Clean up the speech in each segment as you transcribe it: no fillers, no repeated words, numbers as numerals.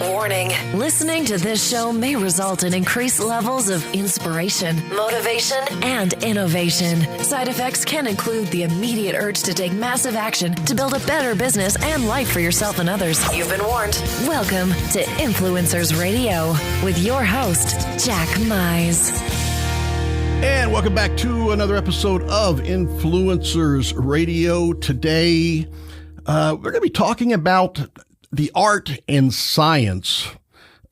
Warning. Listening to this show may result in increased levels of inspiration, motivation, and innovation. Side effects can include the immediate urge to take massive action to build a better business and life for yourself and others. You've been warned. Welcome to Influencers Radio with your host, Jack Mize. And welcome back to another episode of Influencers Radio. Today, we're going to be talking about the art and science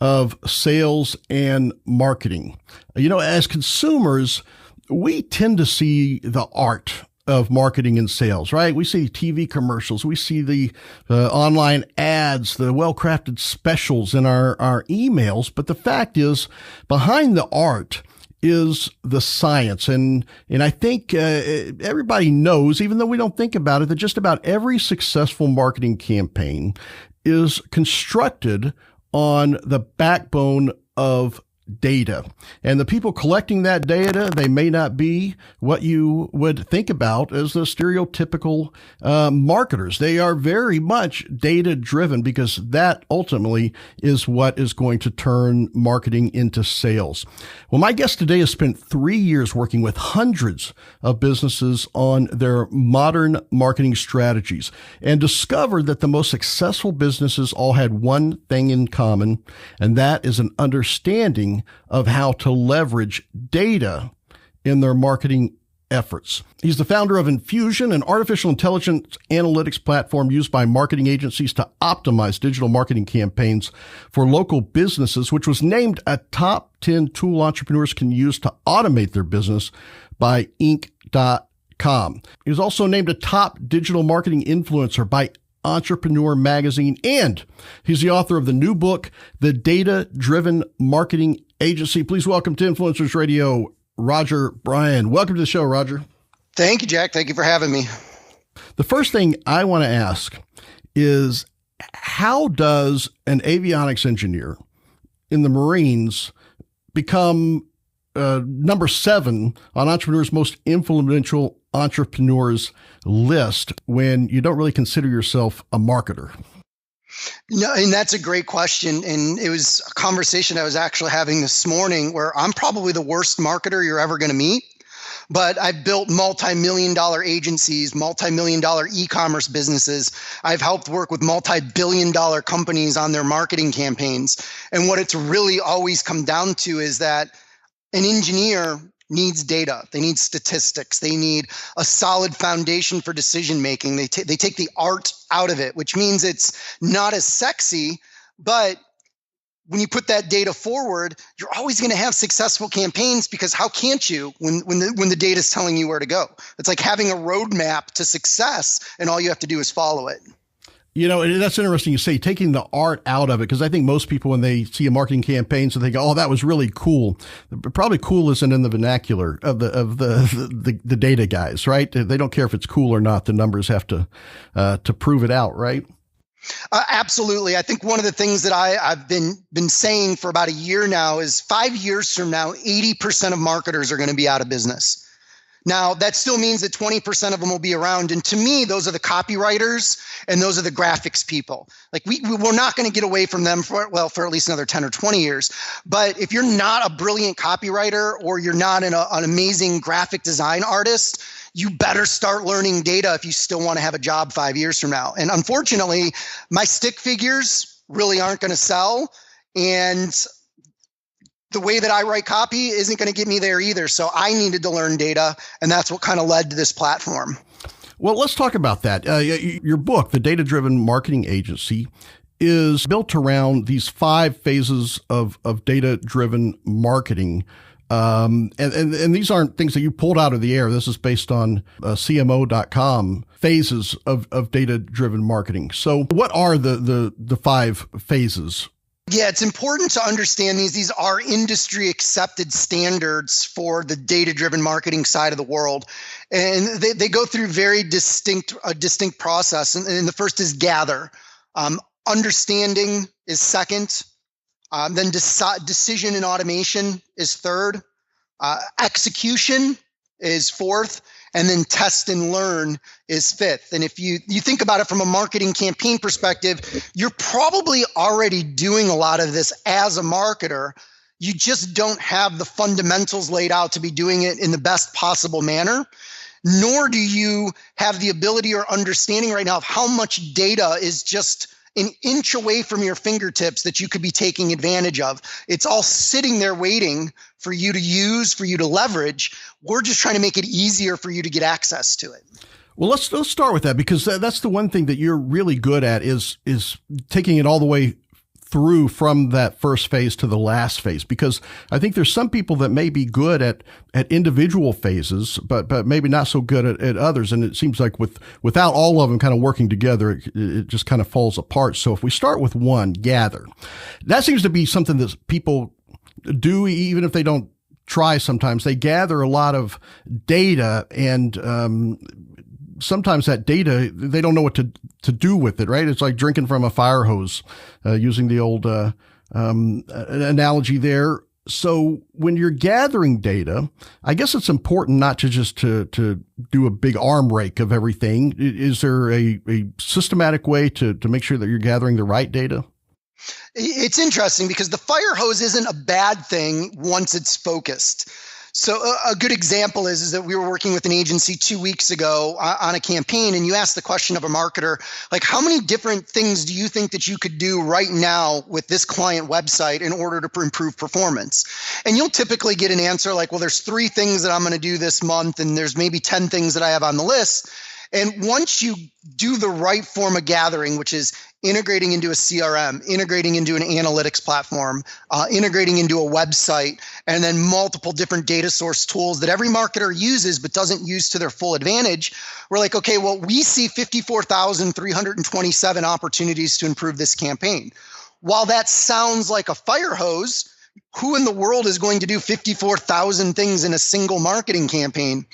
of sales and marketing. You know, as consumers, we tend to see the art of marketing and sales, right? We see TV commercials, we see the online ads, the well-crafted specials in our emails. But the fact is, behind the art is the science. And I think everybody knows, even though we don't think about it, that just about every successful marketing campaign is constructed on the backbone of data. And the people collecting that data, they may not be what you would think about as the stereotypical marketers. They are very much data driven, because that ultimately is what is going to turn marketing into sales. Well, my guest today has spent 3 years working with hundreds of businesses on their modern marketing strategies, and discovered that the most successful businesses all had one thing in common, and that is an understanding of how to leverage data in their marketing efforts. He's the founder of Enfusen, an artificial intelligence analytics platform used by marketing agencies to optimize digital marketing campaigns for local businesses, which was named a top 10 tool entrepreneurs can use to automate their business by Inc.com. He was also named a top digital marketing influencer by Entrepreneur Magazine, and he's the author of the new book, The Data-Driven Marketing Agency. Please welcome to Influencers Radio, Roger Bryan. Welcome to the show, Roger. Thank you, Jack. Thank you for having me. The first thing I want to ask is, how does an avionics engineer in the Marines become number 7 on Entrepreneur's most influential entrepreneurs list when you don't really consider yourself a marketer? No, and that's a great question. And it was a conversation I was actually having this morning, where I'm probably the worst marketer you're ever going to meet. But I've built multi-million-dollar agencies, multi-million-dollar e-commerce businesses. I've helped work with multi-billion-dollar companies on their marketing campaigns. And what it's really always come down to is that an engineer needs data. They need statistics. They need a solid foundation for decision making. They take the art out of it, which means it's not as sexy, but when you put that data forward, you're always going to have successful campaigns, because how can't you when the data is telling you where to go? It's like having a roadmap to success, and all you have to do is follow it. You know, that's interesting you say taking the art out of it, because I think most people, when they see a marketing campaign, so they go, "Oh, that was really cool." Probably cool isn't in the vernacular of the data guys, right? They don't care if it's cool or not. The numbers have to prove it out, right? Absolutely. I think one of the things that I've been saying for about a year now is 5 years from now, 80% of marketers are going to be out of business. Now, that still means that 20% of them will be around. And to me, those are the copywriters and those are the graphics people. Like we're not going to get away from them for at least another 10 or 20 years. But if you're not a brilliant copywriter, or you're not an amazing graphic design artist, you better start learning data if you still want to have a job 5 years from now. And unfortunately, my stick figures really aren't going to sell. And the way that I write copy isn't going to get me there either. So I needed to learn data, and that's what kind of led to this platform. Well, let's talk about that. Your book, The Data-Driven Marketing Agency, is built around these 5 phases of data-driven marketing. And these aren't things that you pulled out of the air. This is based on CMO.com phases of data-driven marketing. So what are the 5 phases? Yeah, it's important to understand these are industry accepted standards for the data-driven marketing side of the world. And they go through very distinct process. And the first is gather. Understanding is second. Then decision and automation is third. Execution is fourth. and then test and learn is fifth. And if you think about it from a marketing campaign perspective, you're probably already doing a lot of this as a marketer. You just don't have the fundamentals laid out to be doing it in the best possible manner, nor do you have the ability or understanding right now of how much data is just an inch away from your fingertips that you could be taking advantage of. It's all sitting there waiting for you to use, for you to leverage. We're just trying to make it easier for you to get access to it. Well, let's start with that, because that's the one thing that you're really good at is taking it all the way through from that first phase to the last phase, because I think there's some people that may be good at individual phases, but maybe not so good at others. And it seems like without all of them kind of working together, it just kind of falls apart. So if we start with one, gather, that seems to be something that people do, even if they don't try. Sometimes they gather a lot of data, and sometimes that data, they don't know what to do with it, right? It's like drinking from a fire hose, using the old analogy there. So when you're gathering data, I guess it's important not to just to do a big arm rake of everything. Is there a systematic way to make sure that you're gathering the right data? It's interesting because the fire hose isn't a bad thing once it's focused. So a good example is that we were working with an agency 2 weeks ago on a campaign, and you asked the question of a marketer, like, how many different things do you think that you could do right now with this client website in order to improve performance? And you'll typically get an answer like, well, there's 3 things that I'm going to do this month, and there's maybe 10 things that I have on the list. And once you do the right form of gathering, which is integrating into a CRM, integrating into an analytics platform, integrating into a website, and then multiple different data source tools that every marketer uses but doesn't use to their full advantage, we're like, okay, well, we see 54,327 opportunities to improve this campaign. While that sounds like a fire hose, who in the world is going to do 54,000 things in a single marketing campaign?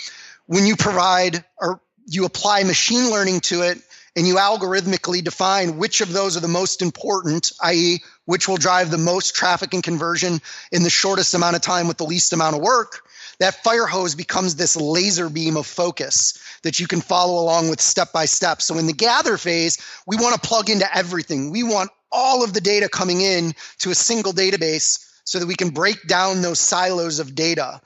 When you provide or you apply machine learning to it and you algorithmically define which of those are the most important, i.e., which will drive the most traffic and conversion in the shortest amount of time with the least amount of work, that fire hose becomes this laser beam of focus that you can follow along with step by step. So in the gather phase, we want to plug into everything. We want all of the data coming in to a single database so that we can break down those silos of data.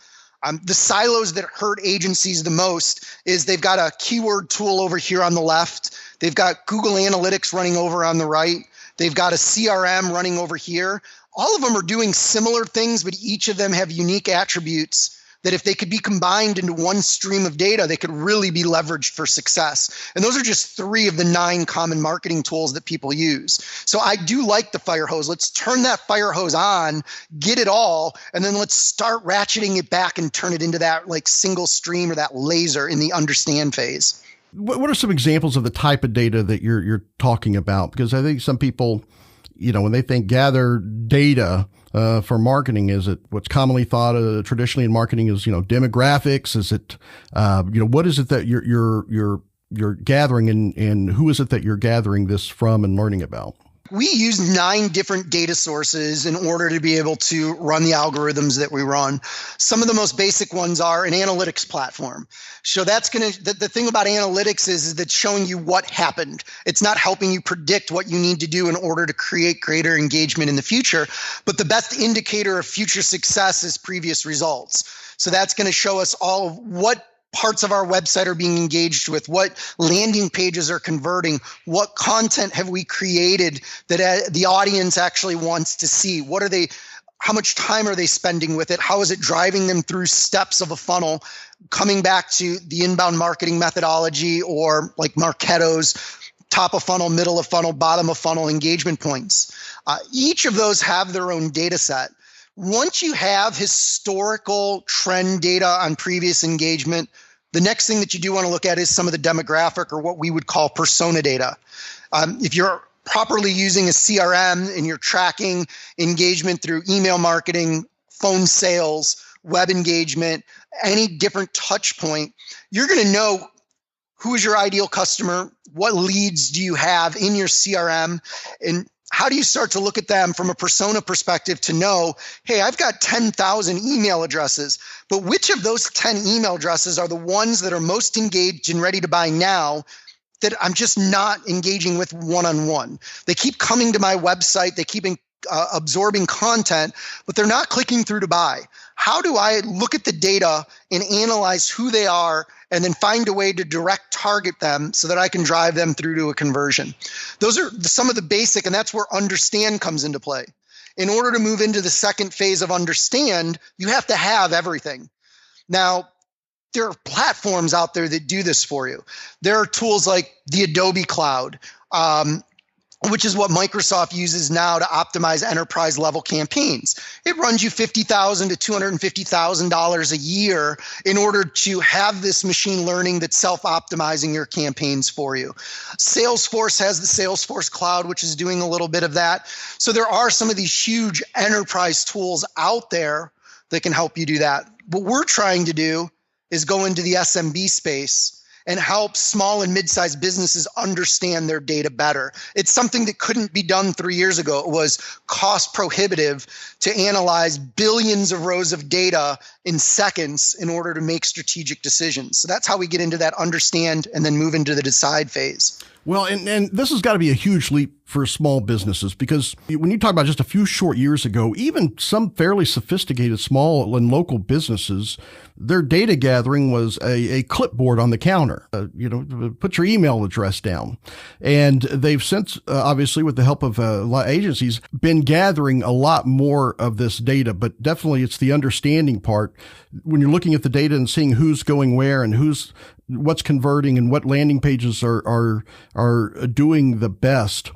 The silos that hurt agencies the most is they've got a keyword tool over here on the left. They've got Google Analytics running over on the right. They've got a CRM running over here. All of them are doing similar things, but each of them have unique attributes that if they could be combined into one stream of data, they could really be leveraged for success. And those are just 3 of the 9 common marketing tools that people use. So I do like the fire hose. Let's turn that fire hose on, get it all, and then let's start ratcheting it back and turn it into that like single stream or that laser in the understand phase. What are some examples of the type of data that you're talking about? Because I think some people, when they think gather data for marketing, is it what's commonly thought traditionally in marketing is demographics? Is it what is it that you're gathering, and who is it that you're gathering this from and learning about? We use 9 different data sources in order to be able to run the algorithms that we run. Some of the most basic ones are an analytics platform. So that's the thing about analytics is that it's showing you what happened. It's not helping you predict what you need to do in order to create greater engagement in the future. But the best indicator of future success is previous results. So that's going to show us all of what parts of our website are being engaged with, what landing pages are converting, what content have we created that the audience actually wants to see, how much time are they spending with it, how is it driving them through steps of a funnel, coming back to the inbound marketing methodology or like Marketo's top of funnel, middle of funnel, bottom of funnel engagement points. Each of those have their own data set. Once you have historical trend data on previous engagement, the next thing that you do want to look at is some of the demographic or what we would call persona data. If you're properly using a CRM and you're tracking engagement through email marketing, phone sales, web engagement, any different touch point, you're going to know who is your ideal customer, what leads do you have in your CRM, and how do you start to look at them from a persona perspective to know, hey, I've got 10,000 email addresses, but which of those 10 email addresses are the ones that are most engaged and ready to buy now that I'm just not engaging with one-on-one? They keep coming to my website, they keep absorbing content, but they're not clicking through to buy. How do I look at the data and analyze who they are and then find a way to direct target them so that I can drive them through to a conversion? Those are some of the basic, and that's where understand comes into play. In order to move into the second phase of understand, you have to have everything. Now, there are platforms out there that do this for you. There are tools like the Adobe Cloud, which is what Microsoft uses now to optimize enterprise level campaigns. It runs you $50,000 to $250,000 a year in order to have this machine learning that's self-optimizing your campaigns for you. Salesforce has the Salesforce Cloud, which is doing a little bit of that. So there are some of these huge enterprise tools out there that can help you do that. What we're trying to do is go into the SMB space and help small and mid-sized businesses understand their data better. It's something that couldn't be done 3 years ago. It was cost prohibitive to analyze billions of rows of data in seconds in order to make strategic decisions. So that's how we get into that understand and then move into the decide phase. Well, and this has got to be a huge leap for small businesses, because when you talk about just a few short years ago, even some fairly sophisticated small and local businesses, their data gathering was a clipboard on the counter. Put your email address down. And they've since, obviously, with the help of a lot of agencies, been gathering a lot more of this data. But definitely it's the understanding part. When you're looking at the data and seeing who's going where and what's converting and what landing pages are doing the best,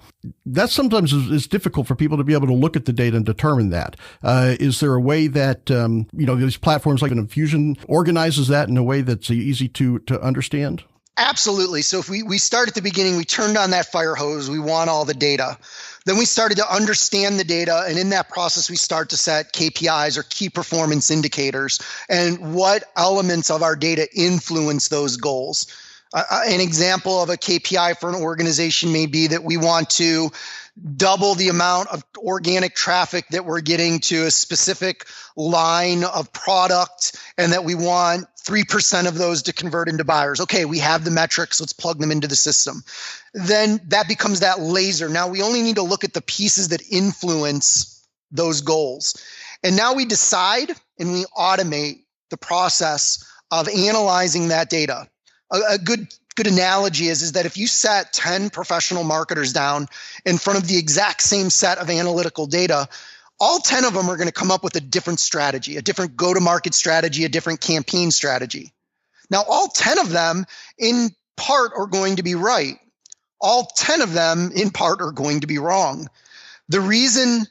that sometimes is difficult for people to be able to look at the data and determine that. Is there a way that, these platforms like an Enfusen organizes that in a way that's easy to understand? Absolutely. So if we start at the beginning, we turned on that fire hose, we want all the data. Then we started to understand the data, and in that process, we start to set KPIs or key performance indicators and what elements of our data influence those goals. An example of a KPI for an organization may be that we want to double the amount of organic traffic that we're getting to a specific line of product, and that we want 3% of those to convert into buyers. Okay, we have the metrics, let's plug them into the system. Then that becomes that laser. Now we only need to look at the pieces that influence those goals. And now we decide and we automate the process of analyzing that data. A good analogy is that if you sat 10 professional marketers down in front of the exact same set of analytical data, all 10 of them are going to come up with a different strategy, a different go-to-market strategy, a different campaign strategy. Now, all 10 of them in part are going to be right. All 10 of them in part are going to be wrong. The reason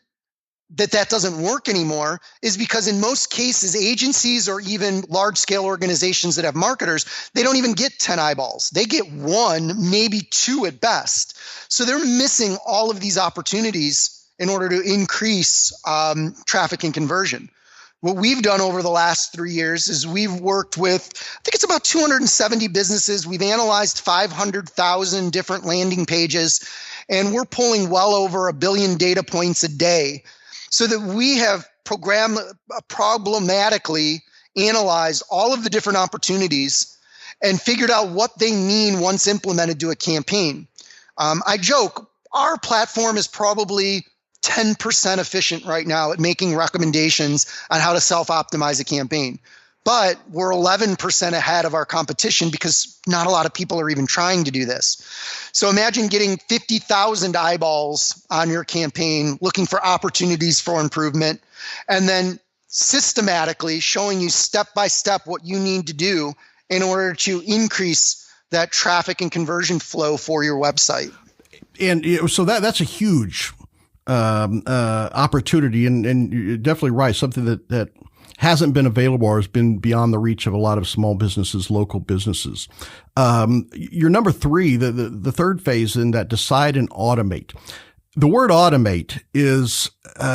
that doesn't work anymore is because in most cases, agencies or even large-scale organizations that have marketers, they don't even get 10 eyeballs. They get 1, maybe 2 at best. So they're missing all of these opportunities in order to increase traffic and conversion. What we've done over the last 3 years is we've worked with, I think it's about 270 businesses. We've analyzed 500,000 different landing pages, and we're pulling well over 1 billion data points a day, so that we have problematically analyzed all of the different opportunities and figured out what they mean once implemented to a campaign. I joke, our platform is probably 10% efficient right now at making recommendations on how to self-optimize a campaign. But we're 11% ahead of our competition because not a lot of people are even trying to do this. So imagine getting 50,000 eyeballs on your campaign, looking for opportunities for improvement, and then systematically showing you step by step what you need to do in order to increase that traffic and conversion flow for your website. And so that's a huge opportunity, and you're definitely right. Something that hasn't been available or has been beyond the reach of a lot of small businesses, local businesses. Your number 3, the third phase in that decide and automate. The word automate is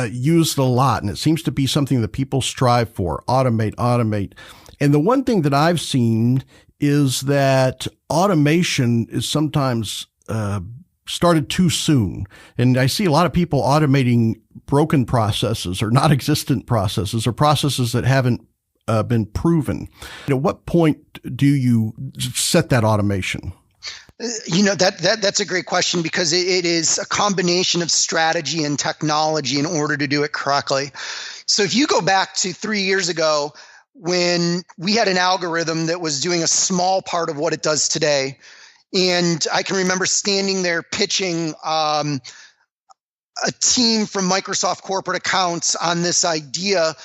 used a lot, and it seems to be something that people strive for. Automate. And the one thing that I've seen is that automation is sometimes started too soon. And I see a lot of people automating broken processes or not existent processes or processes that haven't been proven. At what point do you set that automation? That's a great question, because it is a combination of strategy and technology in order to do it correctly. So if you go back to 3 years ago, when we had an algorithm that was doing a small part of what it does today, and I can remember standing there pitching a team from Microsoft corporate accounts on this idea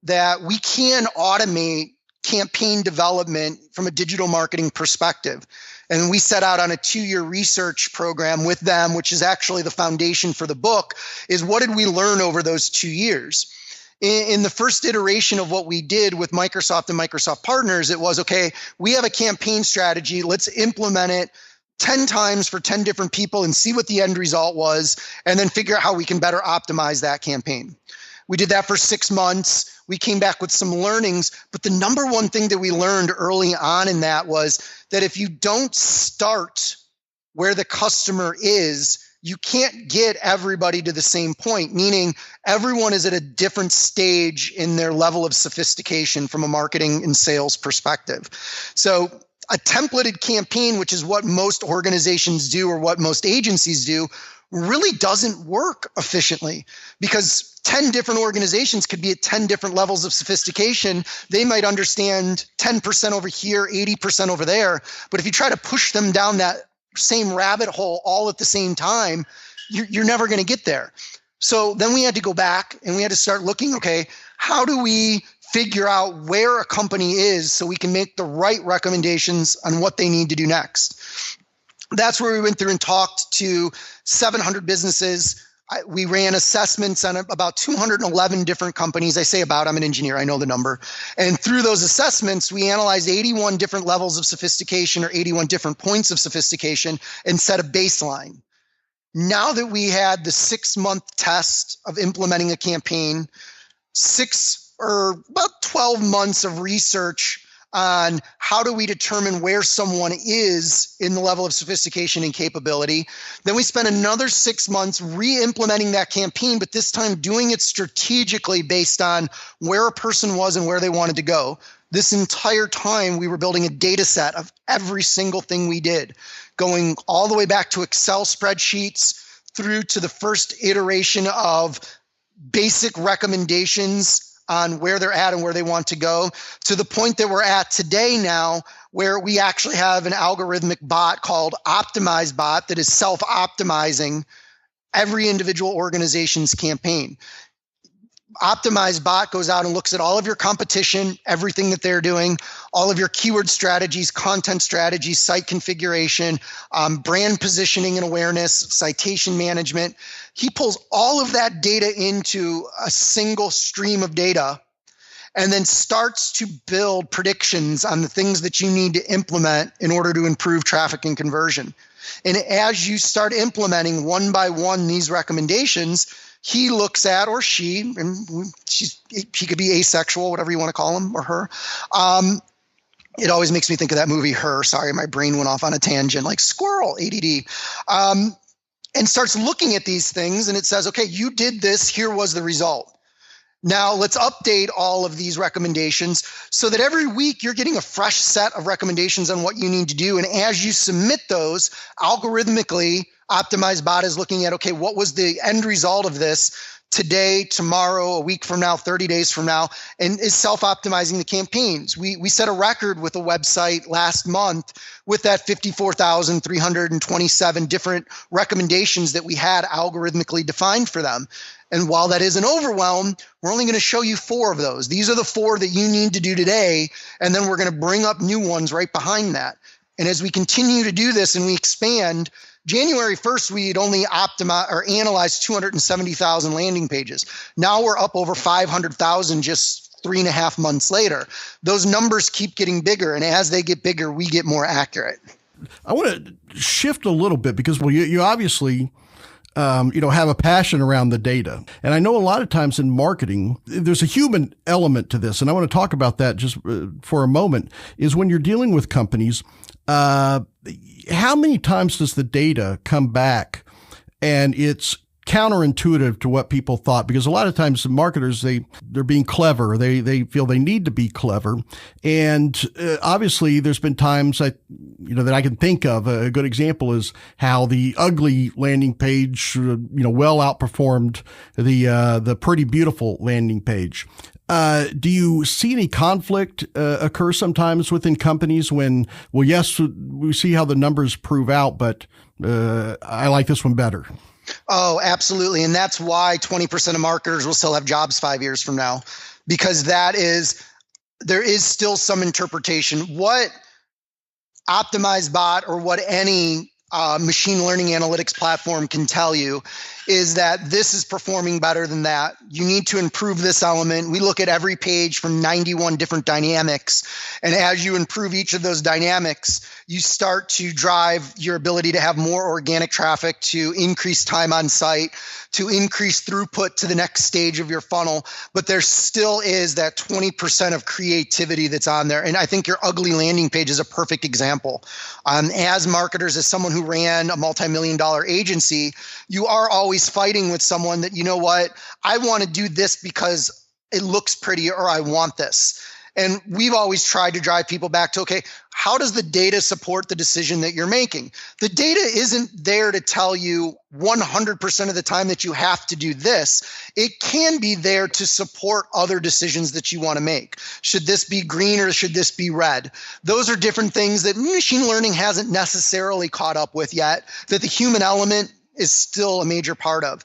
that we can automate campaign development from a digital marketing perspective. And we set out on a 2-year research program with them, which is actually the foundation for the book, is what did we learn over those 2 years? In the first iteration of what we did with Microsoft and Microsoft partners, it was, okay, we have a campaign strategy. Let's implement it 10 times for 10 different people and see what the end result was, and then figure out how we can better optimize that campaign. We did that for 6 months. We came back with some learnings, but the number one thing that we learned early on in that was that if you don't start where the customer is, you can't get everybody to the same point, meaning everyone is at a different stage in their level of sophistication from a marketing and sales perspective. So a templated campaign, which is what most organizations do or what most agencies do, really doesn't work efficiently, because 10 different organizations could be at 10 different levels of sophistication. They might understand 10% over here, 80% over there. But if you try to push them down that same rabbit hole all at the same time, you're never going to get there. So then we had to go back and we had to start looking, okay, how do we figure out where a company is so we can make the right recommendations on what they need to do next? That's where we went through and talked to 700 businesses. We ran assessments on about 211 different companies. I say about, I'm an engineer, I know the number. And through those assessments, we analyzed 81 different levels of sophistication or 81 different points of sophistication and set a baseline. Now that we had the 6-month test of implementing a campaign, 12 months of research on how do we determine where someone is in the level of sophistication and capability. Then we spent another 6 months re-implementing that campaign, but this time doing it strategically based on where a person was and where they wanted to go. This entire time, we were building a data set of every single thing we did, going all the way back to Excel spreadsheets through to the first iteration of basic recommendations on where they're at and where they want to go, to the point that we're at today now, where we actually have an algorithmic bot called OptimizeBot that is self-optimizing every individual organization's campaign. OptimizeBot goes out and looks at all of your competition, everything that they're doing, all of your keyword strategies, content strategies, site configuration, brand positioning and awareness, citation management. He pulls all of that data into a single stream of data and then starts to build predictions on the things that you need to implement in order to improve traffic and conversion. And as you start implementing one by one these recommendations, he looks at, or she, and he could be asexual, whatever you want to call him or her. It always makes me think of that movie, Her. Sorry, my brain went off on a tangent, like squirrel, ADD. And starts looking at these things, and it says, okay, you did this, here was the result. Now let's update all of these recommendations so that every week you're getting a fresh set of recommendations on what you need to do. And as you submit those, algorithmically, OptimizeBot is looking at, okay, what was the end result of this today, tomorrow, a week from now, 30 days from now, and is self-optimizing the campaigns. We set a record with a website last month with that 54,327 different recommendations that we had algorithmically defined for them. And while that is an overwhelm, we're only going to show you 4 of those. These are the 4 that you need to do today, and then we're going to bring up new ones right behind that. And as we continue to do this and we expand, January 1st, we had only analyzed 270,000 landing pages. Now we're up over 500,000 just 3.5 months later. Those numbers keep getting bigger, and as they get bigger, we get more accurate. I want to shift a little bit because, well, you obviously have a passion around the data. And I know a lot of times in marketing, there's a human element to this. And I want to talk about that just for a moment, is when you're dealing with companies, how many times does the data come back and it's counterintuitive to what people thought? Because a lot of times the marketers, they're being clever. They feel they need to be clever. And obviously there's been times that I can think of. A good example is how the ugly landing page, well outperformed the pretty beautiful landing page. Do you see any conflict occur sometimes within companies when, well, yes, we see how the numbers prove out, but I like this one better? Oh, absolutely. And that's why 20% of marketers will still have jobs 5 years from now, because there is still some interpretation. What Optimized Bot or what any machine learning analytics platform can tell you is that this is performing better than that. You need to improve this element. We look at every page from 91 different dynamics. And as you improve each of those dynamics, you start to drive your ability to have more organic traffic, to increase time on site, to increase throughput to the next stage of your funnel. But there still is that 20% of creativity that's on there. And I think your ugly landing page is a perfect example. As marketers, as someone who ran a multi-million-dollar agency, you are always fighting with someone that, I want to do this because it looks pretty, or I want this. And we've always tried to drive people back to, okay, how does the data support the decision that you're making? The data isn't there to tell you 100% of the time that you have to do this. It can be there to support other decisions that you want to make. Should this be green or should this be red? Those are different things that machine learning hasn't necessarily caught up with yet, that the human element is still a major part of.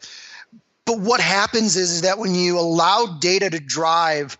But what happens is that when you allow data to drive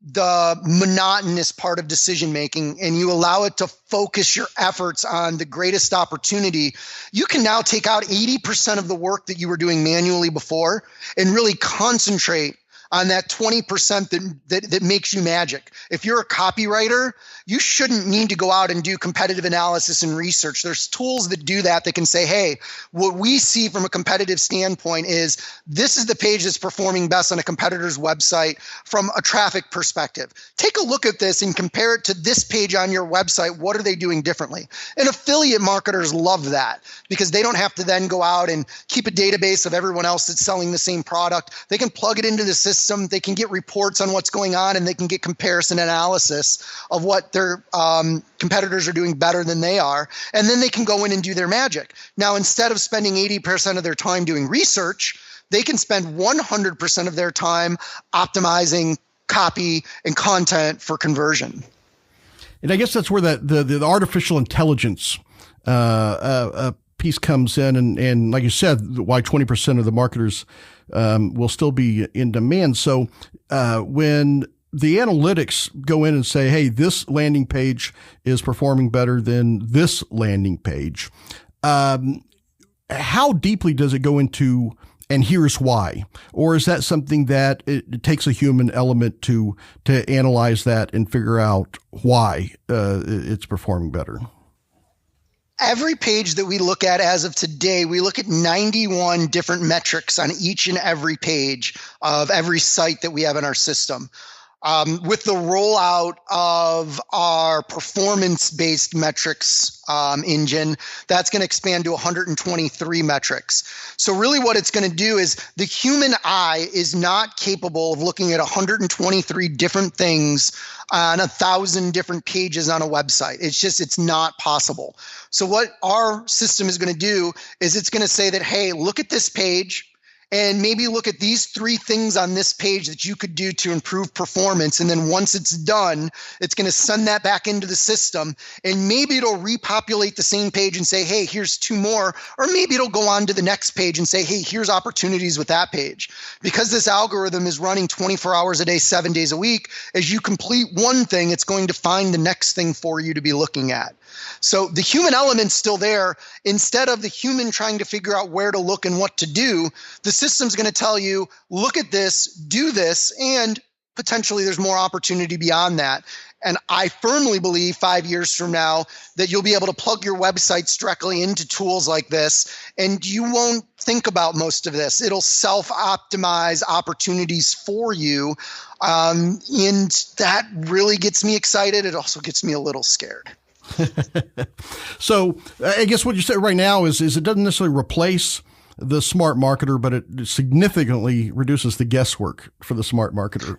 the monotonous part of decision making and you allow it to focus your efforts on the greatest opportunity, you can now take out 80% of the work that you were doing manually before and really concentrate on that 20% that makes you magic. If you're a copywriter, you shouldn't need to go out and do competitive analysis and research. There's tools that do that can say, hey, what we see from a competitive standpoint is this is the page that's performing best on a competitor's website from a traffic perspective. Take a look at this and compare it to this page on your website. What are they doing differently? And affiliate marketers love that because they don't have to then go out and keep a database of everyone else that's selling the same product. They can plug it into the system. They can get reports on what's going on, and they can get comparison analysis of what their competitors are doing better than they are. And then they can go in and do their magic. Now, instead of spending 80% of their time doing research, they can spend 100% of their time optimizing copy and content for conversion. And I guess that's where the artificial intelligence piece comes in. And like you said, why 20% of the marketers will still be in demand. So when the analytics go in and say, hey, this landing page is performing better than this landing page, how deeply does it go into, and here's why? Or is that something that it takes a human element to analyze that and figure out why it's performing better? Every page that we look at as of today, we look at 91 different metrics on each and every page of every site that we have in our system. With the rollout of our performance-based metrics engine, that's going to expand to 123 metrics. So really what it's going to do is the human eye is not capable of looking at 123 different things on 1,000 different pages on a website. It's not possible. So what our system is going to do is it's going to say that, hey, look at this page, and maybe look at these 3 things on this page that you could do to improve performance. And then once it's done, it's going to send that back into the system. And maybe it'll repopulate the same page and say, hey, here's 2 more. Or maybe it'll go on to the next page and say, hey, here's opportunities with that page. Because this algorithm is running 24 hours a day, 7 days a week, as you complete one thing, it's going to find the next thing for you to be looking at. So the human element's still there. Instead of the human trying to figure out where to look and what to do, the system's going to tell you, look at this, do this, and potentially there's more opportunity beyond that. And I firmly believe 5 years from now that you'll be able to plug your websites directly into tools like this, and you won't think about most of this. It'll self-optimize opportunities for you. And that really gets me excited. It also gets me a little scared. So I guess what you said right now is it doesn't necessarily replace the smart marketer, but it significantly reduces the guesswork for the smart marketer.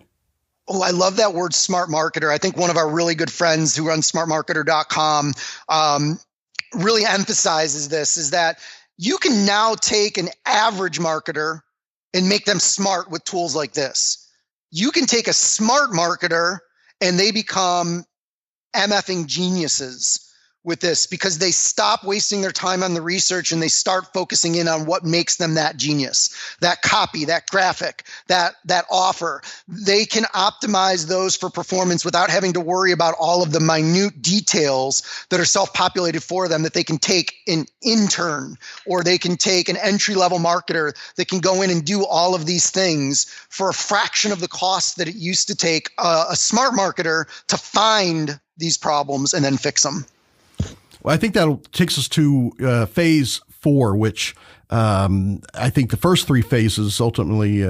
Oh, I love that word, smart marketer. I think one of our really good friends who runs smartmarketer.com really emphasizes this, is that you can now take an average marketer and make them smart with tools like this. You can take a smart marketer and they become MFing geniuses with this, because they stop wasting their time on the research and they start focusing in on what makes them that genius, that copy, that graphic, that offer. They can optimize those for performance without having to worry about all of the minute details that are self-populated for them, that they can take an intern or they can take an entry-level marketer that can go in and do all of these things for a fraction of the cost that it used to take a smart marketer to find these problems and then fix them. Well, I think that takes us to phase 4, which I think the first 3 phases ultimately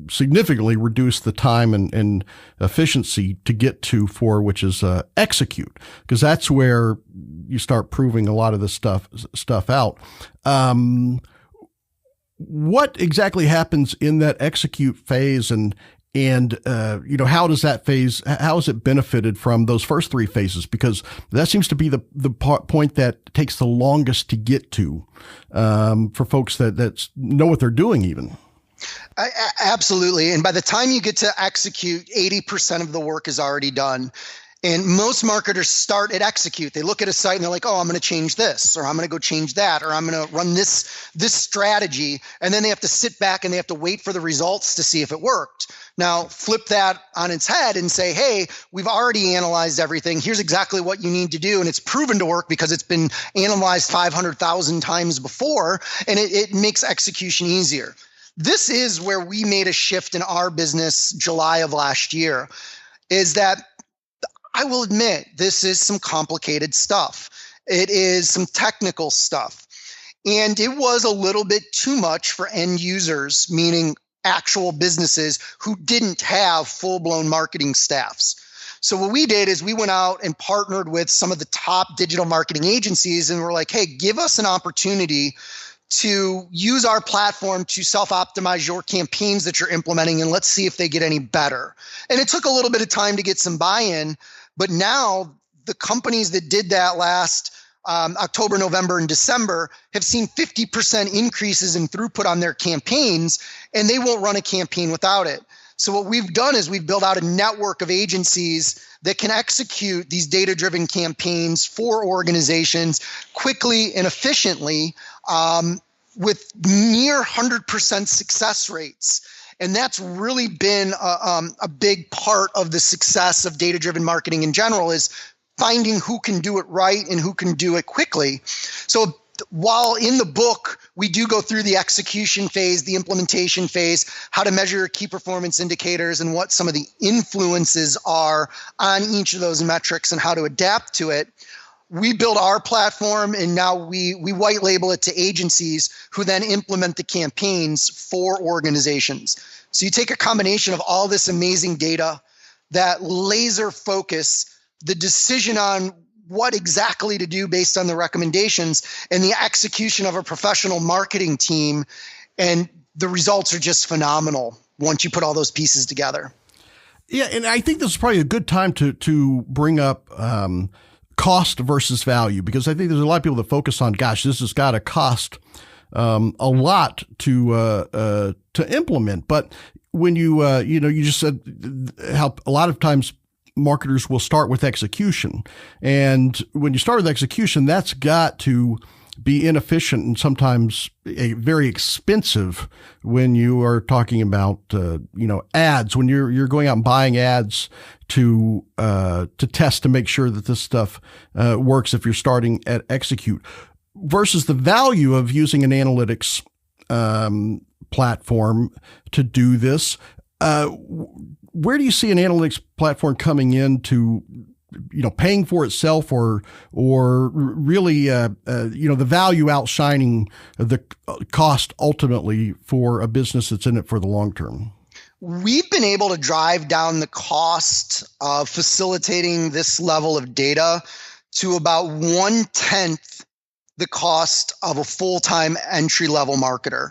significantly reduce the time and efficiency to get to 4, which is execute, because that's where you start proving a lot of this stuff out. What exactly happens in that execute phase, and how does that phase, how is it benefited from those first 3 phases? Because that seems to be the point that takes the longest to get to, for folks that know what they're doing even. Absolutely. And by the time you get to execute, 80% of the work is already done. And most marketers start at execute. They look at a site and they're like, oh, I'm going to change this, or I'm going to go change that, or I'm going to run this strategy. And then they have to sit back and they have to wait for the results to see if it worked. Now, flip that on its head and say, hey, we've already analyzed everything. Here's exactly what you need to do. And it's proven to work because it's been analyzed 500,000 times before, and it makes execution easier. This is where we made a shift in our business July of last year, is that I will admit, this is some complicated stuff. It is some technical stuff. And it was a little bit too much for end users, meaning actual businesses who didn't have full-blown marketing staffs. So what we did is we went out and partnered with some of the top digital marketing agencies, and we're like, hey, give us an opportunity to use our platform to self-optimize your campaigns that you're implementing, and let's see if they get any better. And it took a little bit of time to get some buy-in, but now the companies that did that last October, November, and December have seen 50% increases in throughput on their campaigns, and they won't run a campaign without it. So what we've done is we've built out a network of agencies that can execute these data-driven campaigns for organizations quickly and efficiently, with near 100% success rates. And that's really been a big part of the success of data-driven marketing in general, is finding who can do it right and who can do it quickly. So while in the book, we do go through the execution phase, the implementation phase, how to measure your key performance indicators and what some of the influences are on each of those metrics and how to adapt to it, we build our platform, and now we white label it to agencies who then implement the campaigns for organizations. So you take a combination of all this amazing data, that laser focus, the decision on what exactly to do based on the recommendations, and the execution of a professional marketing team, and the results are just phenomenal once you put all those pieces together. Yeah, and I think this is probably a good time to bring up cost versus value, because I think there's a lot of people that focus on, gosh, this has got to cost a lot to implement. But when you just said how a lot of times marketers will start with execution, and when you start with execution, that's got to be inefficient and sometimes very expensive when you are talking about ads, when you're going out and buying ads to test to make sure that this stuff works if you're starting at execute, versus the value of using an analytics platform to do this. Where do you see an analytics platform coming in to, paying for itself, or really, the value outshining the cost ultimately for a business that's in it for the long term? We've been able to drive down the cost of facilitating this level of data to about 1/10 the cost of a full-time entry-level marketer.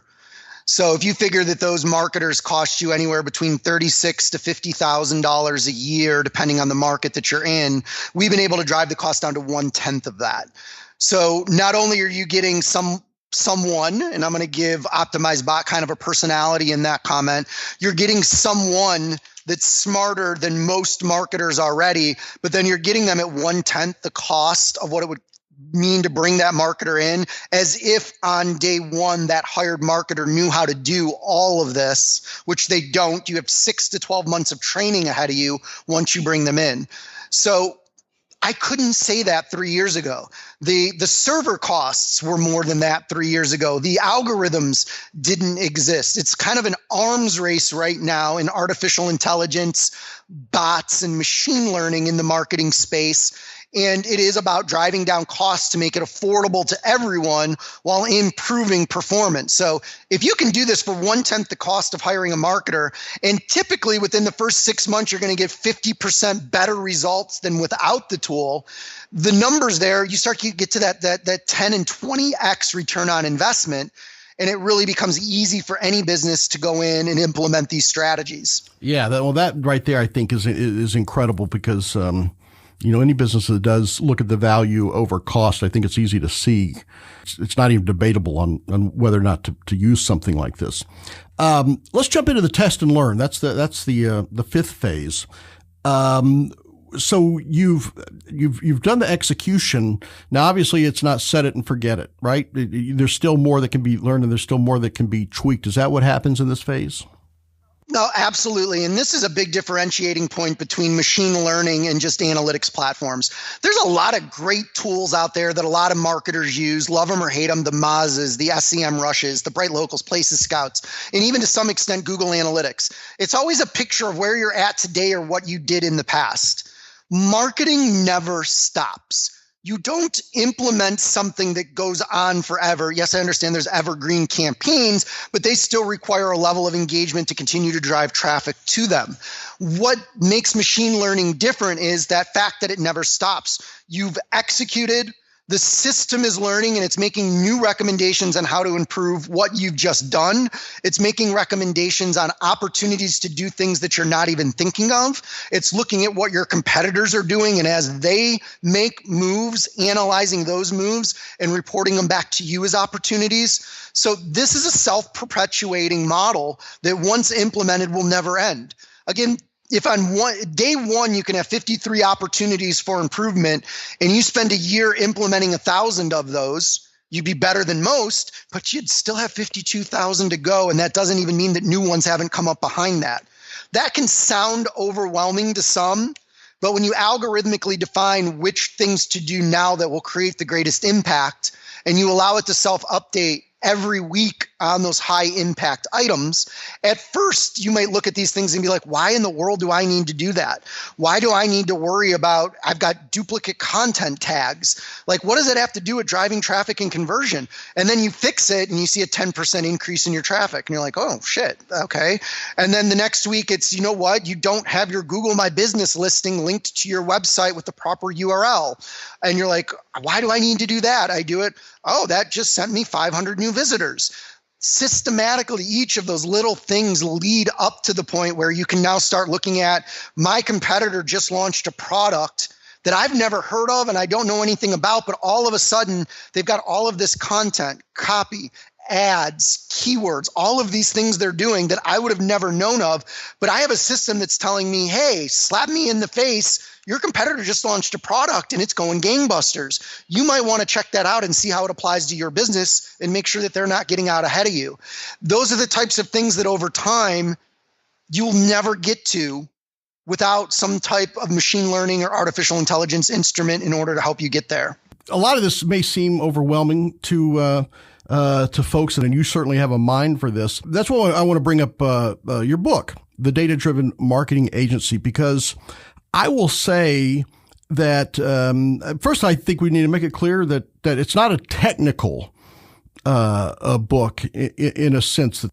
So if you figure that those marketers cost you anywhere between $36,000 to $50,000 a year, depending on the market that you're in, we've been able to drive the cost down to 1/10 of that. So not only are you getting someone, and I'm going to give Optimized Bot kind of a personality in that comment, you're getting someone that's smarter than most marketers already, but then you're getting them at 1/10 the cost of what it would mean to bring that marketer in, as if on day one that hired marketer knew how to do all of this, which they don't. You have 6 to 12 months of training ahead of you once you bring them in. So I couldn't say that 3 years ago. The server costs were more than that 3 years ago. The algorithms didn't exist. It's kind of an arms race right now in artificial intelligence, bots, and machine learning in the marketing space. And it is about driving down costs to make it affordable to everyone while improving performance. So if you can do this for 1/10 the cost of hiring a marketer, and typically within the first 6 months, you're going to get 50% better results than without the tool, the numbers there, you start to get to that 10 and 20x return on investment. And it really becomes easy for any business to go in and implement these strategies. Yeah, that right there, I think is incredible because, any business that does look at the value over cost, I think it's easy to see. It's not even debatable on whether or not to use something like this. Let's jump into the test and learn. That's the fifth phase. So you've done the execution. Now, obviously, it's not set it and forget it, right? There's still more that can be learned, and there's still more that can be tweaked. Is that what happens in this phase? No, absolutely. And this is a big differentiating point between machine learning and just analytics platforms. There's a lot of great tools out there that a lot of marketers use, love them or hate them, the Moz's, the SEM Rushes, the Bright Locals, Places Scouts, and even to some extent, Google Analytics. It's always a picture of where you're at today or what you did in the past. Marketing never stops. You don't implement something that goes on forever. Yes, I understand there's evergreen campaigns, but they still require a level of engagement to continue to drive traffic to them. What makes machine learning different is that fact that it never stops. You've executed, the system is learning, and it's making new recommendations on how to improve what you've just done. It's making recommendations on opportunities to do things that you're not even thinking of. It's looking at what your competitors are doing, and as they make moves, analyzing those moves and reporting them back to you as opportunities. So this is a self-perpetuating model that once implemented will never end. Again, if on day one you can have 53 opportunities for improvement and you spend a year implementing 1,000 of those, you'd be better than most, but you'd still have 52,000 to go. And that doesn't even mean that new ones haven't come up behind that. That can sound overwhelming to some, but when you algorithmically define which things to do now that will create the greatest impact, and you allow it to self-update every week on those high impact items, at first you might look at these things and be like, why in the world do I need to do that? Why do I need to worry about, I've got duplicate content tags. Like, what does it have to do with driving traffic and conversion? And then you fix it and you see a 10% increase in your traffic. And you're like, oh shit, okay. And then the next week it's, you know what? You don't have your Google My Business listing linked to your website with the proper URL. And you're like, why do I need to do that? I do it. Oh, that just sent me 500 new visitors. Systematically, each of those little things lead up to the point where you can now start looking at, my competitor just launched a product that I've never heard of and I don't know anything about, but all of a sudden they've got all of this content, copy, ads, keywords, all of these things they're doing that I would have never known of. But I have a system that's telling me, hey, slap me in the face. Your competitor just launched a product and it's going gangbusters. You might want to check that out and see how it applies to your business and make sure that they're not getting out ahead of you. Those are the types of things that over time you'll never get to without some type of machine learning or artificial intelligence instrument in order to help you get there. A lot of this may seem overwhelming to folks, and you certainly have a mind for this. That's why I want to bring up your book, The Data-Driven Marketing Agency, because I will say that first, I think we need to make it clear that it's not a technical book in a sense.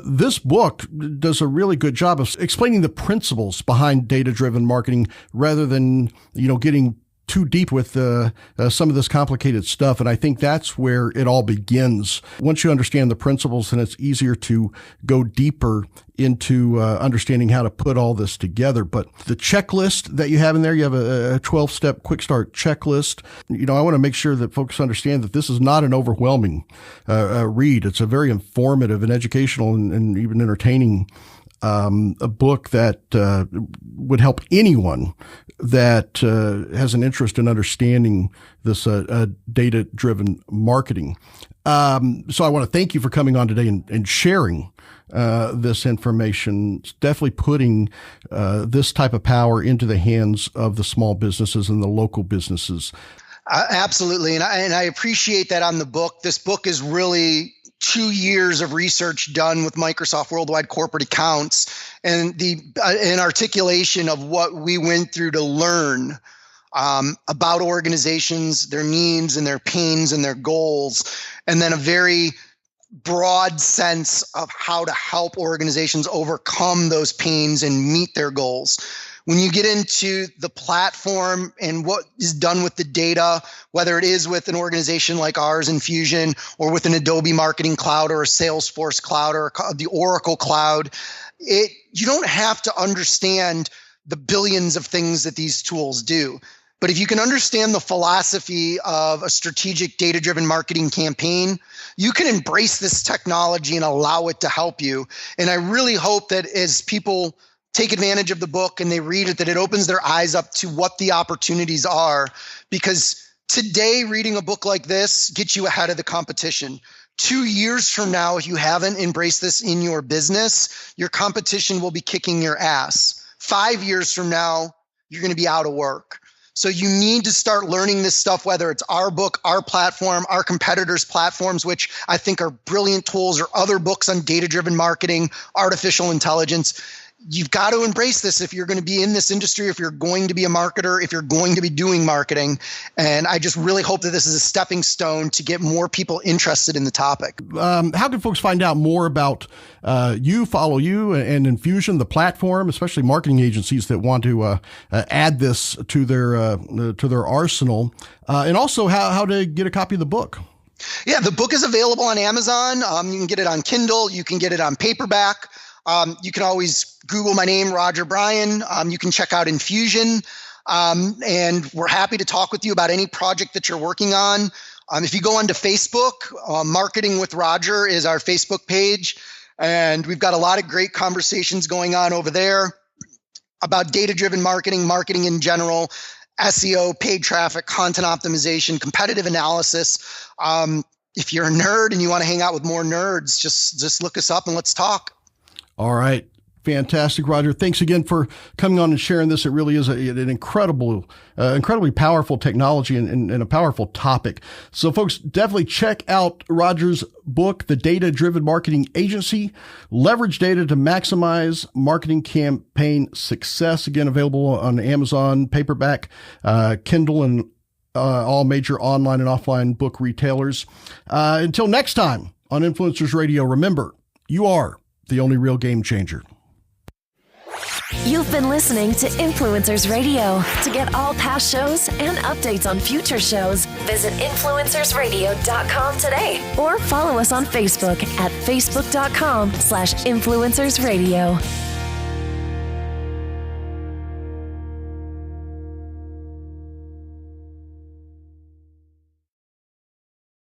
This book does a really good job of explaining the principles behind data-driven marketing rather than, getting too deep with some of this complicated stuff. And I think that's where it all begins. Once you understand the principles, then it's easier to go deeper into understanding how to put all this together. But the checklist that you have in there, you have a 12-step quick start checklist. I want to make sure that folks understand that this is not an overwhelming read. It's a very informative and educational and even entertaining a book that would help anyone that has an interest in understanding this data-driven marketing. So I want to thank you for coming on today and sharing this information. It's definitely putting this type of power into the hands of the small businesses and the local businesses. Absolutely. And I appreciate that on the book. This book is really 2 years of research done with Microsoft Worldwide Corporate Accounts and an articulation of what we went through to learn about organizations, their needs and their pains and their goals, and then a very broad sense of how to help organizations overcome those pains and meet their goals. When you get into the platform and what is done with the data, whether it is with an organization like ours, Enfusen, or with an Adobe Marketing Cloud or a Salesforce Cloud or the Oracle Cloud, you don't have to understand the billions of things that these tools do. But if you can understand the philosophy of a strategic data-driven marketing campaign, you can embrace this technology and allow it to help you. And I really hope that as people take advantage of the book and they read it, that it opens their eyes up to what the opportunities are. Because today, reading a book like this gets you ahead of the competition. 2 years from now, if you haven't embraced this in your business, your competition will be kicking your ass. 5 years from now, you're going to be out of work. So you need to start learning this stuff, whether it's our book, our platform, our competitors' platforms, which I think are brilliant tools, or other books on data-driven marketing, artificial intelligence. You've got to embrace this if you're going to be in this industry, if you're going to be a marketer, if you're going to be doing marketing. And I just really hope that this is a stepping stone to get more people interested in the topic. How can folks find out more about follow you and Enfusen, the platform, especially marketing agencies that want to add this to their arsenal, and also how to get a copy of the book? Yeah, the book is available on Amazon. You can get it on Kindle. You can get it on paperback. You can always Google my name, Roger Bryan. You can check out Enfusen, and we're happy to talk with you about any project that you're working on. If you go onto Facebook, Marketing with Roger is our Facebook page, and we've got a lot of great conversations going on over there about data-driven marketing, marketing in general, SEO, paid traffic, content optimization, competitive analysis. If you're a nerd and you want to hang out with more nerds, just look us up and let's talk. All right. Fantastic, Roger. Thanks again for coming on and sharing this. It really is an incredibly powerful technology and a powerful topic. So folks, definitely check out Roger's book, The Data-Driven Marketing Agency, Leverage Data to Maximize Marketing Campaign Success. Again, available on Amazon, paperback, Kindle, and all major online and offline book retailers. Until next time on Influencers Radio, remember, you are the only real game changer. You've been listening to Influencers Radio. To get all past shows and updates on future shows, visit influencersradio.com today or follow us on Facebook at facebook.com/influencersradio.